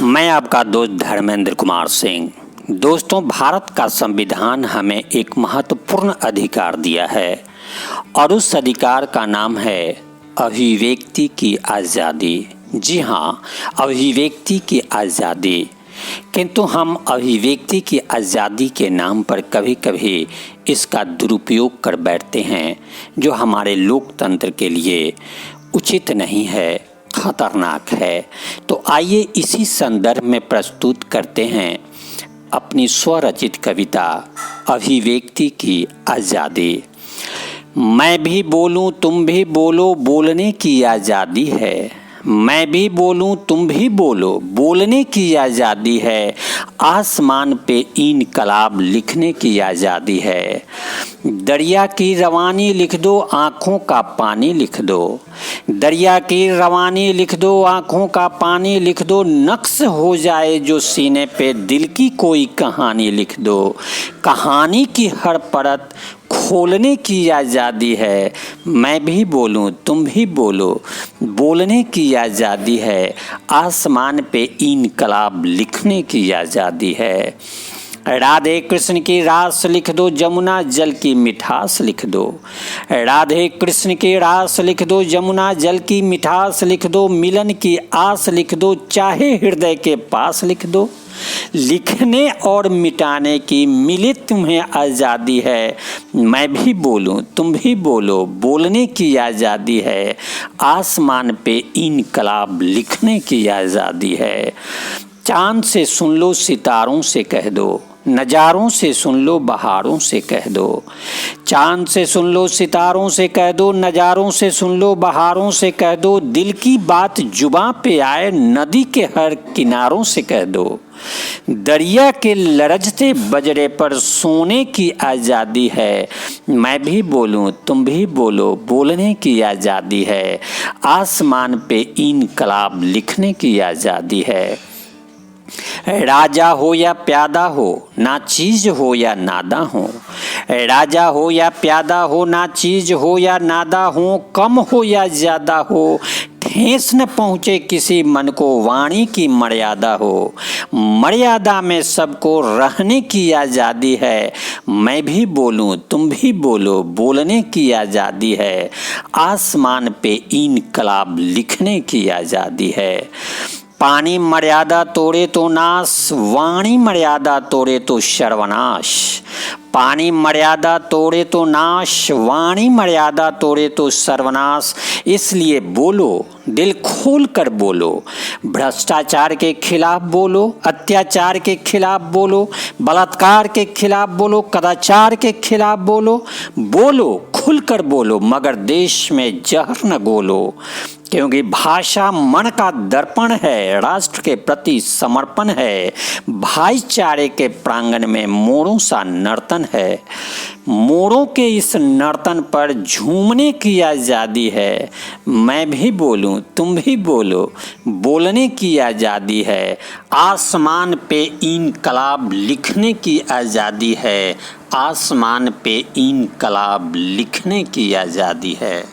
मैं आपका दोस्त धर्मेंद्र कुमार सिंह। दोस्तों, भारत का संविधान हमें एक महत्वपूर्ण अधिकार दिया है और उस अधिकार का नाम है अभिव्यक्ति की आज़ादी। जी हाँ, अभिव्यक्ति की आज़ादी। किंतु हम अभिव्यक्ति की आज़ादी के नाम पर कभी कभी इसका दुरुपयोग कर बैठते हैं, जो हमारे लोकतंत्र के लिए उचित नहीं है, खतरनाक है। तो आइए इसी संदर्भ में प्रस्तुत करते हैं अपनी स्वरचित कविता अभिव्यक्ति की आज़ादी। मैं भी बोलूं तुम भी बोलो, बोलने की आज़ादी है। मैं भी बोलूं तुम भी बोलो, बोलने की आज़ादी है। आसमान पे इनकलाब लिखने की आज़ादी है। दरिया की रवानी लिख दो, आँखों का पानी लिख दो। दरिया की रवानी लिख दो, आँखों का पानी लिख दो। नक्श हो जाए जो सीने पे, दिल की कोई कहानी लिख दो। कहानी की हर परत खोलने की आज़ादी है। मैं भी बोलूं तुम भी बोलो, बोलने की आज़ादी है। आसमान पे इनकलाब लिखने की आज़ादी है। राधे कृष्ण की रास लिख दो, जमुना जल की मिठास लिख दो। राधे कृष्ण की रास लिख दो, जमुना जल की मिठास लिख दो। मिलन की आस लिख दो, चाहे हृदय के पास लिख दो। लिखने और मिटाने की मिली तुम्हें आज़ादी है। मैं भी बोलूं तुम भी बोलो, बोलने की आज़ादी है। आसमान पे इनकलाब लिखने की आज़ादी है। चांद से सुन लो, सितारों से कह दो, नज़ारों से सुन लो, बहारों से कह दो। चांद से सुन लो, सितारों से कह दो, नज़ारों से सुन लो, बहारों से कह दो। दिल की बात जुबां पे आए, नदी के हर किनारों से कह दो। दरिया के लरजते बजरे पर सोने की आज़ादी है। मैं भी बोलूं तुम भी बोलो, बोलने की आज़ादी है। आसमान पे इनकलाब लिखने की आज़ादी है। राजा हो या प्यादा हो, ना चीज हो या नादा हो। राजा हो या प्यादा हो, ना चीज हो या नादा हो। कम हो या ज़्यादा हो, ठेस न पहुँचे किसी मन को। वाणी की मर्यादा हो, मर्यादा में सबको रहने की आज़ादी है। मैं भी बोलूं तुम भी बोलो, बोलने की आज़ादी है। आसमान पे इनकलाब लिखने की आज़ादी है। पानी मर्यादा तोड़े तो नाश, वाणी मर्यादा तोड़े तो सर्वनाश। पानी मर्यादा तोड़े तो नाश, वाणी मर्यादा तोड़े तो सर्वनाश। इसलिए बोलो, दिल खोल कर बोलो। भ्रष्टाचार के खिलाफ बोलो, अत्याचार के खिलाफ बोलो, बलात्कार के खिलाफ बोलो, कदाचार के खिलाफ बोलो। बोलो, खुल कर बोलो, मगर देश में जहर न घोलो। क्योंकि भाषा मन का दर्पण है, राष्ट्र के प्रति समर्पण है। भाईचारे के प्रांगण में मोरों सा नर्तन है। मोरों के इस नर्तन पर झूमने की आज़ादी है। मैं भी बोलूं तुम भी बोलो, बोलने की आज़ादी है। आसमान पे इनकलाब लिखने की आज़ादी है। आसमान पे इनकलाब लिखने की आज़ादी है।